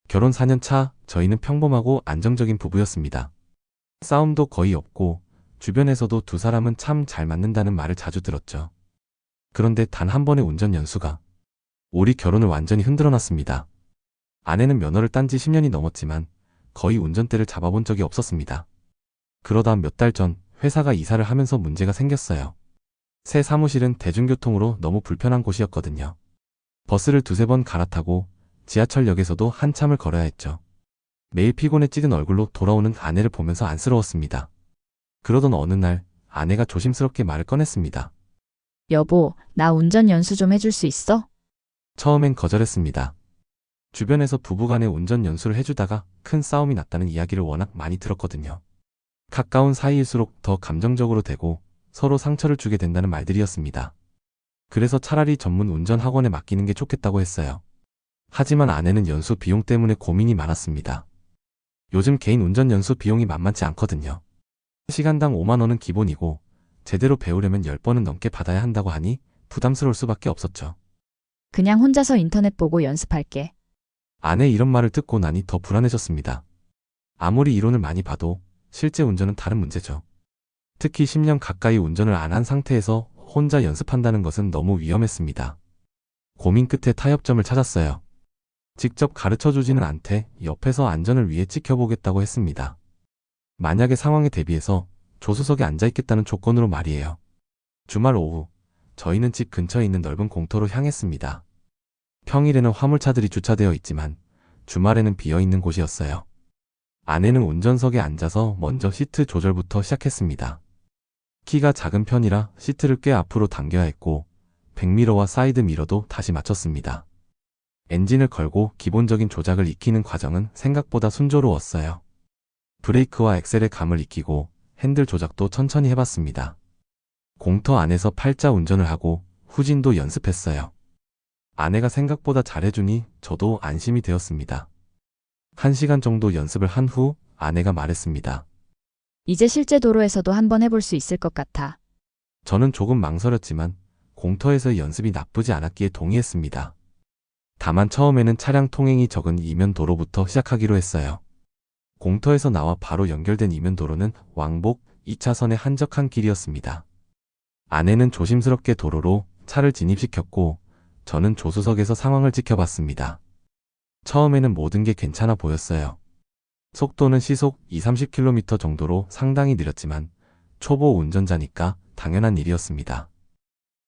결혼 4년 차 저희는 평범하고 안정적인 부부였습니다. 싸움도 거의 없고 주변에서도 두 사람은 참 잘 맞는다는 말을 자주 들었죠. 그런데 단 한 번의 운전 연수가 우리 결혼을 완전히 흔들어 놨습니다. 아내는 면허를 딴 지 10년이 넘었지만 거의 운전대를 잡아본 적이 없었습니다. 그러다 몇 달 전 회사가 이사를 하면서 문제가 생겼어요. 새 사무실은 대중교통으로 너무 불편한 곳이었거든요. 버스를 두세 번 갈아타고 지하철역에서도 한참을 걸어야 했죠. 매일 피곤에 찌든 얼굴로 돌아오는 아내를 보면서 안쓰러웠습니다. 그러던 어느 날 아내가 조심스럽게 말을 꺼냈습니다. 여보, 나 운전 연수 좀 해줄 수 있어? 처음엔 거절했습니다. 주변에서 부부간에 운전 연수를 해주다가 큰 싸움이 났다는 이야기를 워낙 많이 들었거든요. 가까운 사이일수록 더 감정적으로 되고 서로 상처를 주게 된다는 말들이었습니다. 그래서 차라리 전문 운전 학원에 맡기는 게 좋겠다고 했어요. 하지만 아내는 연수 비용 때문에 고민이 많았습니다. 요즘 개인 운전 연수 비용이 만만치 않거든요. 시간당 5만 원은 기본이고 제대로 배우려면 10번은 넘게 받아야 한다고 하니 부담스러울 수밖에 없었죠. 그냥 혼자서 인터넷 보고 연습할게. 아내 이런 말을 듣고 나니 더 불안해졌습니다. 아무리 이론을 많이 봐도 실제 운전은 다른 문제죠. 특히 10년 가까이 운전을 안 한 상태에서 혼자 연습한다는 것은 너무 위험했습니다. 고민 끝에 타협점을 찾았어요. 직접 가르쳐주지는 않되 옆에서 안전을 위해 지켜보겠다고 했습니다. 만약에 상황에 대비해서 조수석에 앉아있겠다는 조건으로 말이에요. 주말 오후 저희는 집 근처에 있는 넓은 공터로 향했습니다. 평일에는 화물차들이 주차되어 있지만 주말에는 비어있는 곳이었어요. 아내는 운전석에 앉아서 먼저 시트 조절부터 시작했습니다. 키가 작은 편이라 시트를 꽤 앞으로 당겨야 했고 백미러와 사이드 미러도 다시 맞췄습니다. 엔진을 걸고 기본적인 조작을 익히는 과정은 생각보다 순조로웠어요. 브레이크와 엑셀의 감을 익히고 핸들 조작도 천천히 해봤습니다. 공터 안에서 팔자 운전을 하고 후진도 연습했어요. 아내가 생각보다 잘해주니 저도 안심이 되었습니다. 1시간 정도 연습을 한 후 아내가 말했습니다. 이제 실제 도로에서도 한번 해볼 수 있을 것 같아. 저는 조금 망설였지만 공터에서의 연습이 나쁘지 않았기에 동의했습니다. 다만 처음에는 차량 통행이 적은 이면 도로부터 시작하기로 했어요. 공터에서 나와 바로 연결된 이면 도로는 왕복 2차선의 한적한 길이었습니다. 아내는 조심스럽게 도로로 차를 진입시켰고 저는 조수석에서 상황을 지켜봤습니다. 처음에는 모든 게 괜찮아 보였어요. 속도는 시속 20-30km 정도로 상당히 느렸지만 초보 운전자니까 당연한 일이었습니다.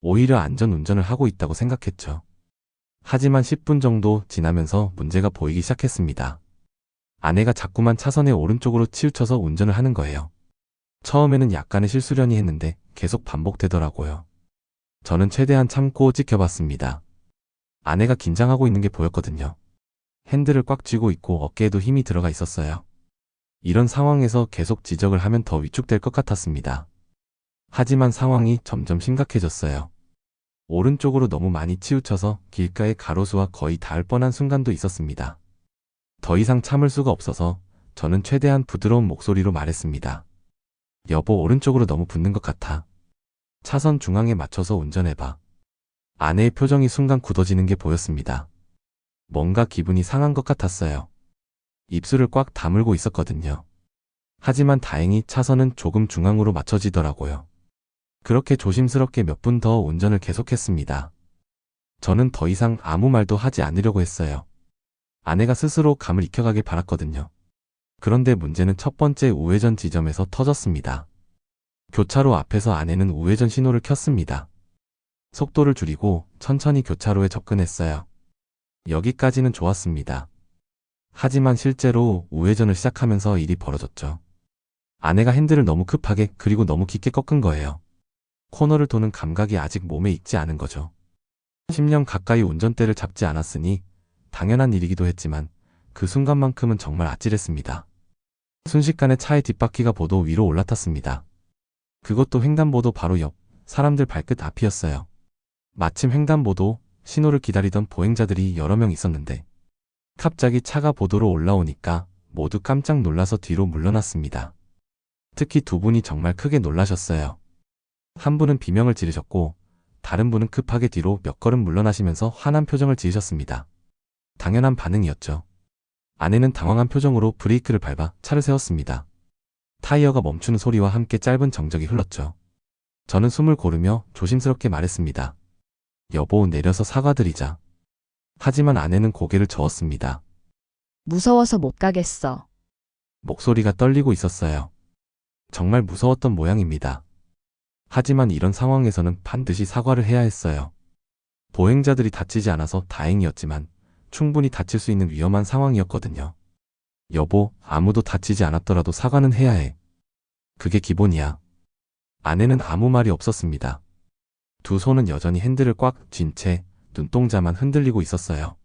오히려 안전 운전을 하고 있다고 생각했죠. 하지만 10분 정도 지나면서 문제가 보이기 시작했습니다. 아내가 자꾸만 차선의 오른쪽으로 치우쳐서 운전을 하는 거예요. 처음에는 약간의 실수려니 했는데 계속 반복되더라고요. 저는 최대한 참고 지켜봤습니다. 아내가 긴장하고 있는 게 보였거든요. 핸들을 꽉 쥐고 있고 어깨에도 힘이 들어가 있었어요. 이런 상황에서 계속 지적을 하면 더 위축될 것 같았습니다. 하지만 상황이 점점 심각해졌어요. 오른쪽으로 너무 많이 치우쳐서 길가의 가로수와 거의 닿을 뻔한 순간도 있었습니다. 더 이상 참을 수가 없어서 저는 최대한 부드러운 목소리로 말했습니다. 여보, 오른쪽으로 너무 붙는 것 같아. 차선 중앙에 맞춰서 운전해봐. 아내의 표정이 순간 굳어지는 게 보였습니다. 뭔가 기분이 상한 것 같았어요. 입술을 꽉 다물고 있었거든요. 하지만 다행히 차선은 조금 중앙으로 맞춰지더라고요. 그렇게 조심스럽게 몇 분 더 운전을 계속했습니다. 저는 더 이상 아무 말도 하지 않으려고 했어요. 아내가 스스로 감을 익혀가길 바랐거든요. 그런데 문제는 첫 번째 우회전 지점에서 터졌습니다. 교차로 앞에서 아내는 우회전 신호를 켰습니다. 속도를 줄이고 천천히 교차로에 접근했어요. 여기까지는 좋았습니다. 하지만 실제로 우회전을 시작하면서 일이 벌어졌죠. 아내가 핸들을 너무 급하게 그리고 너무 깊게 꺾은 거예요. 코너를 도는 감각이 아직 몸에 익지 않은 거죠. 10년 가까이 운전대를 잡지 않았으니 당연한 일이기도 했지만 그 순간만큼은 정말 아찔했습니다. 순식간에 차의 뒷바퀴가 보도 위로 올라탔습니다. 그것도 횡단보도 바로 옆 사람들 발끝 앞이었어요. 마침 횡단보도 신호를 기다리던 보행자들이 여러 명 있었는데 갑자기 차가 보도로 올라오니까 모두 깜짝 놀라서 뒤로 물러났습니다. 특히 두 분이 정말 크게 놀라셨어요. 한 분은 비명을 지르셨고 다른 분은 급하게 뒤로 몇 걸음 물러나시면서 화난 표정을 지으셨습니다. 당연한 반응이었죠. 아내는 당황한 표정으로 브레이크를 밟아 차를 세웠습니다. 타이어가 멈추는 소리와 함께 짧은 정적이 흘렀죠. 저는 숨을 고르며 조심스럽게 말했습니다. 여보, 내려서 사과드리자. 하지만 아내는 고개를 저었습니다. 무서워서 못 가겠어. 목소리가 떨리고 있었어요. 정말 무서웠던 모양입니다. 하지만 이런 상황에서는 반드시 사과를 해야 했어요. 보행자들이 다치지 않아서 다행이었지만 충분히 다칠 수 있는 위험한 상황이었거든요. 여보, 아무도 다치지 않았더라도 사과는 해야 해. 그게 기본이야. 아내는 아무 말이 없었습니다. 두 손은 여전히 핸들을 꽉 쥔 채 눈동자만 흔들리고 있었어요.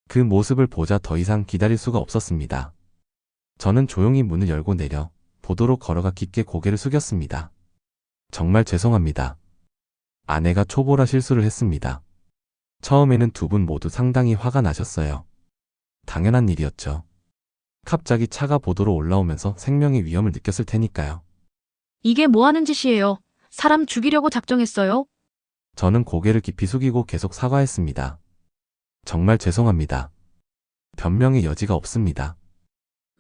그 모습을 보자 더 이상 기다릴 수가 없었습니다. 저는 조용히 문을 열고 내려 보도로 걸어가 깊게 고개를 숙였습니다. 정말 죄송합니다. 아내가 초보라 실수를 했습니다. 처음에는 두 분 모두 상당히 화가 나셨어요. 당연한 일이었죠. 갑자기 차가 보도로 올라오면서 생명의 위험을 느꼈을 테니까요. 이게 뭐 하는 짓이에요? 사람 죽이려고 작정했어요? 저는 고개를 깊이 숙이고 계속 사과했습니다. 정말 죄송합니다. 변명의 여지가 없습니다.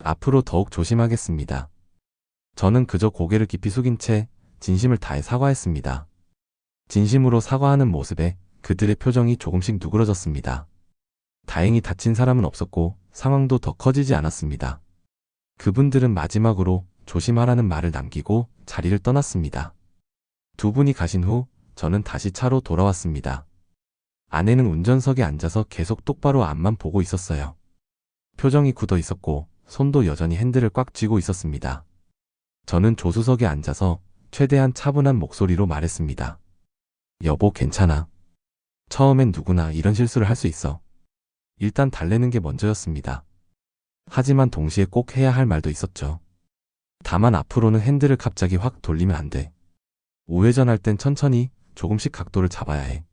앞으로 더욱 조심하겠습니다. 저는 그저 고개를 깊이 숙인 채 진심을 다해 사과했습니다. 진심으로 사과하는 모습에 그들의 표정이 조금씩 누그러졌습니다. 다행히 다친 사람은 없었고 상황도 더 커지지 않았습니다. 그분들은 마지막으로 조심하라는 말을 남기고 자리를 떠났습니다. 두 분이 가신 후 저는 다시 차로 돌아왔습니다. 아내는 운전석에 앉아서 계속 똑바로 앞만 보고 있었어요. 표정이 굳어 있었고 손도 여전히 핸들을 꽉 쥐고 있었습니다. 저는 조수석에 앉아서 최대한 차분한 목소리로 말했습니다. 여보, 괜찮아. 처음엔 누구나 이런 실수를 할 수 있어. 일단 달래는 게 먼저였습니다. 하지만 동시에 꼭 해야 할 말도 있었죠. 다만 앞으로는 핸들을 갑자기 확 돌리면 안 돼. 우회전할 땐 천천히 조금씩 각도를 잡아야 해.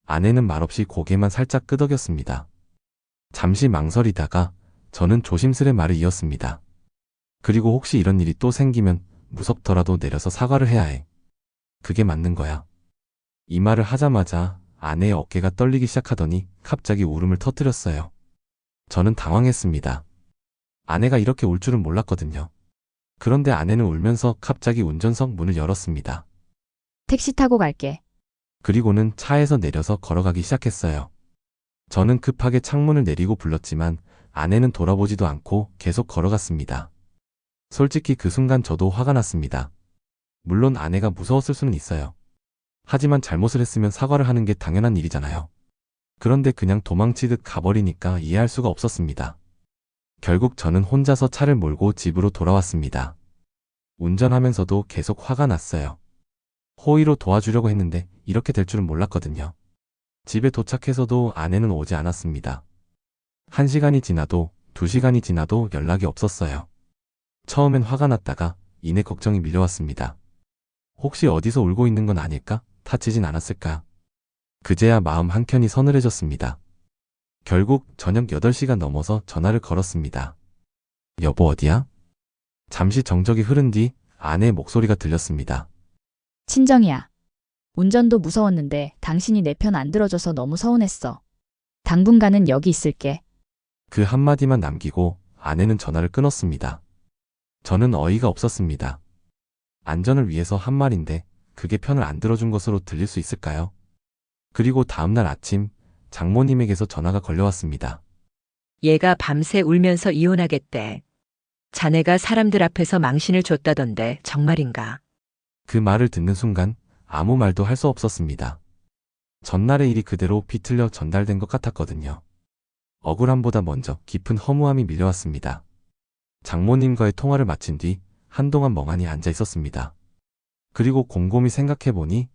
아내는 말없이 고개만 살짝 끄덕였습니다. 잠시 망설이다가 저는 조심스레 말을 이었습니다. 그리고 혹시 이런 일이 또 생기면 무섭더라도 내려서 사과를 해야 해. 그게 맞는 거야. 이 말을 하자마자 아내의 어깨가 떨리기 시작하더니 갑자기 울음을 터뜨렸어요. 저는 당황했습니다. 아내가 이렇게 울 줄은 몰랐거든요. 그런데 아내는 울면서 갑자기 운전석 문을 열었습니다. 택시 타고 갈게. 그리고는 차에서 내려서 걸어가기 시작했어요. 저는 급하게 창문을 내리고 불렀지만 아내는 돌아보지도 않고 계속 걸어갔습니다. 솔직히 그 순간 저도 화가 났습니다. 물론 아내가 무서웠을 수는 있어요. 하지만 잘못을 했으면 사과를 하는 게 당연한 일이잖아요. 그런데 그냥 도망치듯 가버리니까 이해할 수가 없었습니다. 결국 저는 혼자서 차를 몰고 집으로 돌아왔습니다. 운전하면서도 계속 화가 났어요. 호의로 도와주려고 했는데 이렇게 될 줄은 몰랐거든요. 집에 도착해서도 아내는 오지 않았습니다. 1시간이 지나도 2시간이 지나도 연락이 없었어요. 처음엔 화가 났다가 이내 걱정이 밀려왔습니다. 혹시 어디서 울고 있는 건 아닐까? 다치진 않았을까? 그제야 마음 한켠이 서늘해졌습니다. 결국 저녁 8시가 넘어서 전화를 걸었습니다. 여보, 어디야? 잠시 정적이 흐른 뒤 아내의 목소리가 들렸습니다. 친정이야. 운전도 무서웠는데 당신이 내 편 안 들어줘서 너무 서운했어. 당분간은 여기 있을게. 그 한마디만 남기고 아내는 전화를 끊었습니다. 저는 어이가 없었습니다. 안전을 위해서 한 말인데 그게 편을 안 들어준 것으로 들릴 수 있을까요? 그리고 다음날 아침 장모님에게서 전화가 걸려왔습니다. 얘가 밤새 울면서 이혼하겠대. 자네가 사람들 앞에서 망신을 줬다던데 정말인가? 그 말을 듣는 순간 아무 말도 할 수 없었습니다. 전날의 일이 그대로 비틀려 전달된 것 같았거든요. 억울함보다 먼저 깊은 허무함이 밀려왔습니다. 장모님과의 통화를 마친 뒤 한동안 멍하니 앉아 있었습니다. 그리고 곰곰이 생각해보니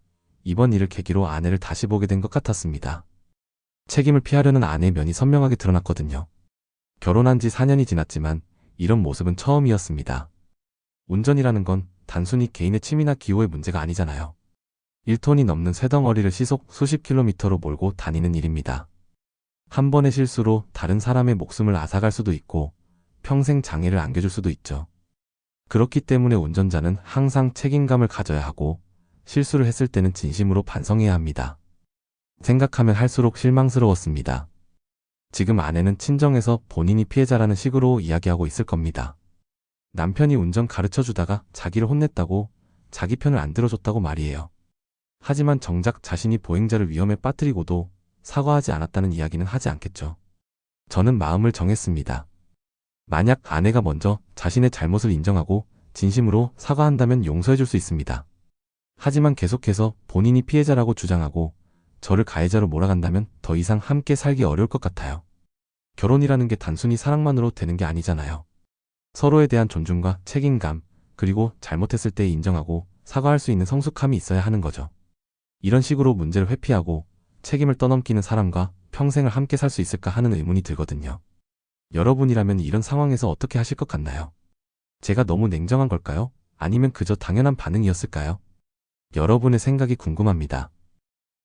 이번 일을 계기로 아내를 다시 보게 된 것 같았습니다. 책임을 피하려는 아내의 면이 선명하게 드러났거든요. 결혼한 지 4년이 지났지만 이런 모습은 처음이었습니다. 운전이라는 건 단순히 개인의 취미나 기호의 문제가 아니잖아요. 1톤이 넘는 쇠덩어리를 시속 수십 킬로미터로 몰고 다니는 일입니다. 한 번의 실수로 다른 사람의 목숨을 앗아갈 수도 있고 평생 장애를 안겨줄 수도 있죠. 그렇기 때문에 운전자는 항상 책임감을 가져야 하고 실수를 했을 때는 진심으로 반성해야 합니다. 생각하면 할수록 실망스러웠습니다. 지금 아내는 친정에서 본인이 피해자라는 식으로 이야기하고 있을 겁니다. 남편이 운전 가르쳐 주다가 자기를 혼냈다고, 자기 편을 안 들어줬다고 말이에요. 하지만 정작 자신이 보행자를 위험에 빠뜨리고도 사과하지 않았다는 이야기는 하지 않겠죠. 저는 마음을 정했습니다. 만약 아내가 먼저 자신의 잘못을 인정하고 진심으로 사과한다면 용서해 줄 수 있습니다. 하지만 계속해서 본인이 피해자라고 주장하고 저를 가해자로 몰아간다면 더 이상 함께 살기 어려울 것 같아요. 결혼이라는 게 단순히 사랑만으로 되는 게 아니잖아요. 서로에 대한 존중과 책임감, 그리고 잘못했을 때 인정하고 사과할 수 있는 성숙함이 있어야 하는 거죠. 이런 식으로 문제를 회피하고 책임을 떠넘기는 사람과 평생을 함께 살 수 있을까 하는 의문이 들거든요. 여러분이라면 이런 상황에서 어떻게 하실 것 같나요? 제가 너무 냉정한 걸까요? 아니면 그저 당연한 반응이었을까요? 여러분의 생각이 궁금합니다.